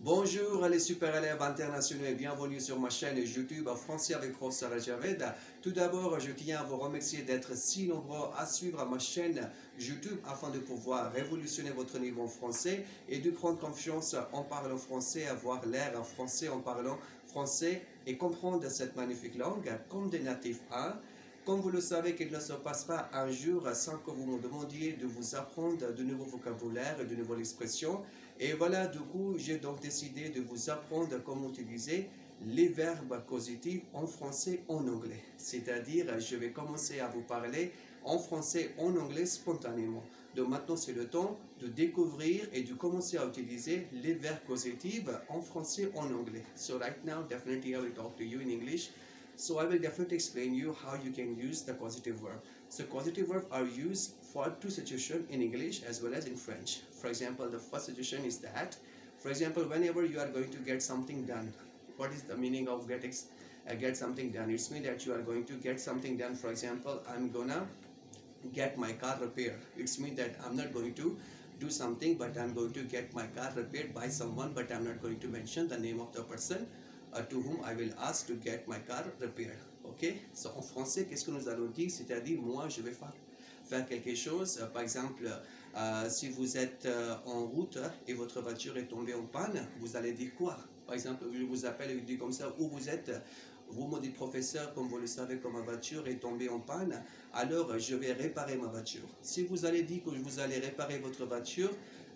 Bonjour les super élèves internationaux et bienvenue sur ma chaîne YouTube Français avec Professeur Javed. Tout d'abord, je tiens à vous remercier d'être si nombreux à suivre ma chaîne YouTube afin de pouvoir révolutionner votre niveau en français et de prendre confiance en parlant français, avoir l'air français en parlant français et comprendre cette magnifique langue comme des natifs 1. Comme vous le savez, qu'il ne se passe pas un jour sans que vous me demandiez de vous apprendre de nouveaux vocabulaires, de nouvelles expressions. Et voilà, du coup, j'ai donc décidé de vous apprendre comment utiliser les verbes causatifs en français en anglais. C'est-à-dire, je vais commencer à vous parler en français en anglais spontanément. Donc maintenant, c'est le temps de découvrir et de commencer à utiliser les verbes causatifs en français en anglais. So right now, definitely I will talk to you in English. So I will definitely explain you how you can use the causative verb. So causative verbs are used for two situations in English as well as in French. For example, the first situation is that, for example, whenever you are going to get something done, what is the meaning of get something done? It means that you are going to get something done. For example, I'm gonna get my car repaired. It means that I'm not going to do something, but I'm going to get my car repaired by someone, but I'm not going to mention the name of the person to whom I will ask to get my car repaired. Ok? So, en français, qu'est-ce que nous allons dire? C'est-à-dire, moi, je vais faire quelque chose. Par exemple, si vous êtes en route et votre voiture est tombée en panne, vous allez dire quoi? Par exemple, je vous appelle et je dis comme ça, où vous êtes? Vous me dites, professeur, comme vous le savez, que ma voiture est tombée en panne, alors je vais réparer ma voiture. Si vous allez dire que vous allez réparer votre voiture,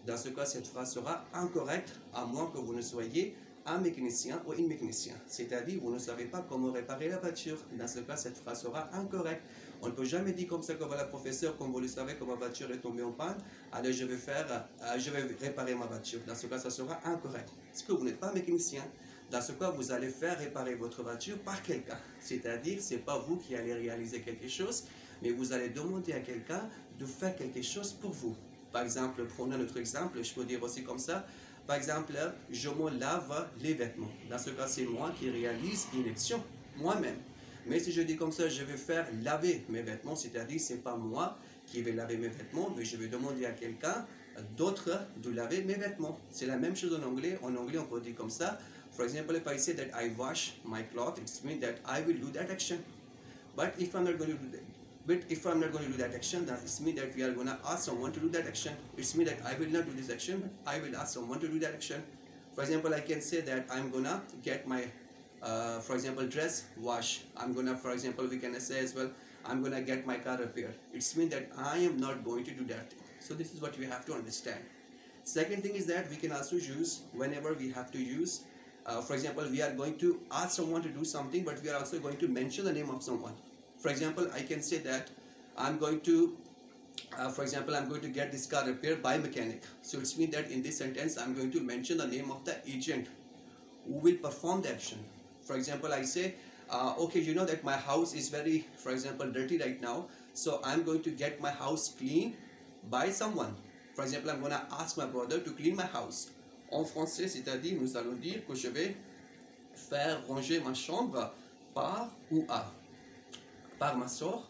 dans ce cas, cette phrase sera incorrecte, à moins que vous ne soyez un mécanicien ou une mécanicien. C'est-à-dire, vous ne savez pas comment réparer la voiture. Dans ce cas, cette phrase sera incorrecte. On ne peut jamais dire comme ça que voilà, professeur, comme vous le savez, que ma voiture est tombée en panne, alors je vais réparer ma voiture. Dans ce cas, ça sera incorrect. Parce que vous n'êtes pas mécanicien. Dans ce cas, vous allez faire réparer votre voiture par quelqu'un. C'est-à-dire, ce n'est pas vous qui allez réaliser quelque chose, mais vous allez demander à quelqu'un de faire quelque chose pour vous. Par exemple, prenons notre exemple, je peux dire aussi comme ça. Par exemple, je me lave les vêtements. Dans ce cas, c'est moi qui réalise une action, moi-même. Mais si je dis comme ça, je vais faire laver mes vêtements, c'est-à-dire, ce n'est pas moi qui vais laver mes vêtements, mais je vais demander à quelqu'un d'autre de laver mes vêtements. C'est la même chose en anglais. En anglais, on peut dire comme ça. For example, if I say that I wash my clothes, it means that I will do that action. But if I'm not going to do that, that action, that means that we are going to ask someone to do that action. It means that I will not do this action, but I will ask someone to do that action. For example, I can say that I'm going to get my, for example, dress washed. I'm going to, for example, we can say as well, I'm going to get my car repaired. It means that I am not going to do that thing. So this is what we have to understand. Second thing is that we can also use, whenever we have to use, for example, we are going to ask someone to do something, but we are also going to mention the name of someone. For example, I can say that I'm going to, for example, I'm going to get this car repaired by mechanic. So it means that in this sentence, I'm going to mention the name of the agent who will perform the action. For example, I say, okay, you know that my house is very, for example, dirty right now. So I'm going to get my house cleaned by someone. For example, I'm going to ask my brother to clean my house. En français, c'est-à-dire, nous allons dire que je vais faire ranger ma chambre par ou à. Par ma soeur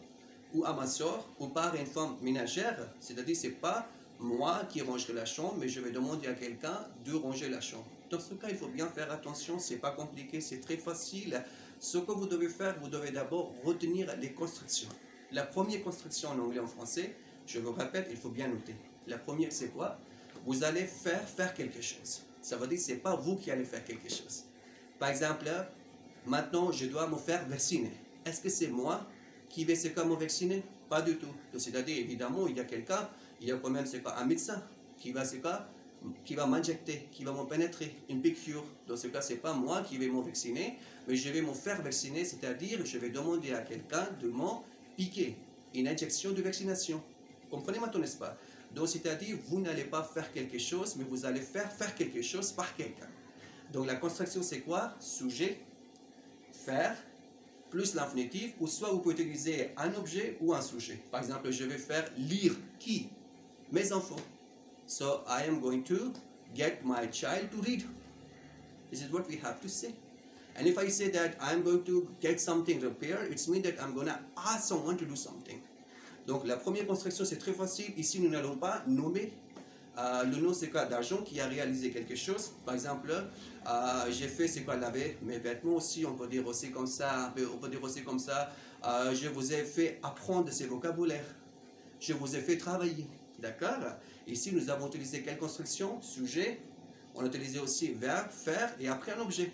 ou à ma soeur ou par une femme ménagère, c'est-à-dire c'est pas moi qui rangerai la chambre, mais je vais demander à quelqu'un de ranger la chambre. Dans ce cas, il faut bien faire attention, c'est pas compliqué, c'est très facile. Ce que vous devez faire, vous devez d'abord retenir les constructions. La première construction en anglais et en français, je vous répète, il faut bien noter. La première, c'est quoi? Vous allez faire quelque chose. Ça veut dire que c'est pas vous qui allez faire quelque chose. Par exemple, maintenant, je dois me faire vacciner. Est-ce que c'est moi qui vais me vacciner? Pas du tout. C'est-à-dire, évidemment, il y a quelqu'un, il y a quand même un médecin qui va m'injecter, qui va me pénétrer une piqûre. Dans ce cas, ce n'est pas moi qui vais me vacciner, mais je vais me faire vacciner, c'est-à-dire, je vais demander à quelqu'un de m'en piquer une injection de vaccination. Comprenez maintenant, n'est-ce pas? Donc, c'est-à-dire, vous n'allez pas faire quelque chose, mais vous allez faire quelque chose par quelqu'un. Donc, la construction, c'est quoi? Sujet, faire, plus l'infinitif, ou soit vous pouvez utiliser un objet ou un sujet. Par exemple, je vais faire lire qui? Mes enfants. So, I am going to get my child to read. This is what we have to say. And if I say that I am going to get something repaired, it means that I'm going to ask someone to do something. Donc, la première construction, c'est très facile. Ici, nous n'allons pas nommer Le nom, c'est quoi? D'argent qui a réalisé quelque chose. Par exemple, j'ai fait, c'est quoi, laver mes vêtements aussi. On peut dire aussi comme ça. On peut dire aussi comme ça. Je vous ai fait apprendre ces vocabulaires. Je vous ai fait travailler. D'accord? Ici, nous avons utilisé quelle construction? Sujet. On a utilisé aussi verbe, faire et après un objet.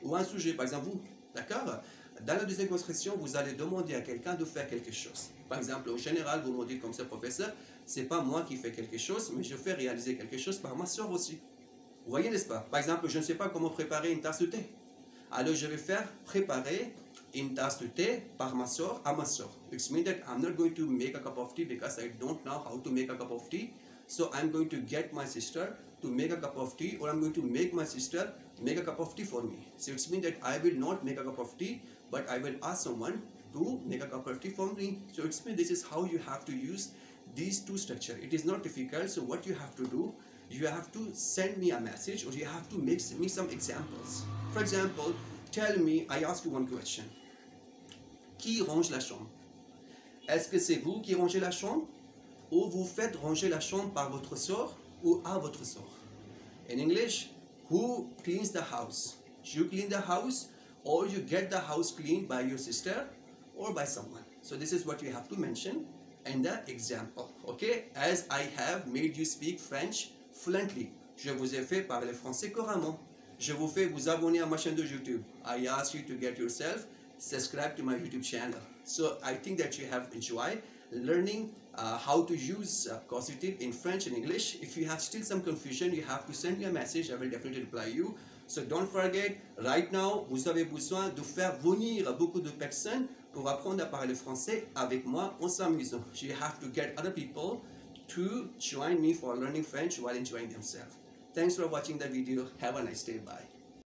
Ou un sujet, par exemple vous. D'accord? Dans la deuxième construction, vous allez demander à quelqu'un de faire quelque chose. Par exemple, au général, vous me dites comme ça, professeur, c'est pas moi qui fais quelque chose, mais je fais réaliser quelque chose par ma soeur aussi. Vous voyez, n'est-ce pas? Par exemple, je ne sais pas comment préparer une tasse de thé. Alors, je vais faire préparer une tasse de thé par ma soeur à ma soeur. It means that I'm not going to make a cup of tea because I don't know how to make a cup of tea. So I'm going to get my sister to make a cup of tea, or I'm going to make my sister make a cup of tea for me. So it means that I will not make a cup of tea, but I will ask someone to make a cup of tea for me. So it means this is how you have to use these two structures. It is not difficult. So what you have to do, you have to send me a message, or you have to make me some examples. For example, tell me, I ask you one question. Qui range la chambre? Est-ce que c'est vous qui rangez la chambre, ou vous faites ranger la chambre par votre sœur ou à votre sœur? In English, who cleans the house? You clean the house, or you get the house cleaned by your sister or by someone. So this is what you have to mention in the example. Okay, as I have made you speak French fluently. Je vous ai fait parler français couramment. Je vous fais vous abonner à ma chaîne de YouTube. I ask you to get yourself subscribe to my YouTube channel. So I think that you have enjoyed learning how to use causative in French and English. If you have still some confusion, you have to send me a message. I will definitely reply you. So don't forget, right now, vous avez besoin de faire venir beaucoup de personnes pour apprendre à parler français avec moi en s'amusant. You have to get other people to join me for learning French while enjoying themselves. Thanks for watching the video. Have a nice day. Bye.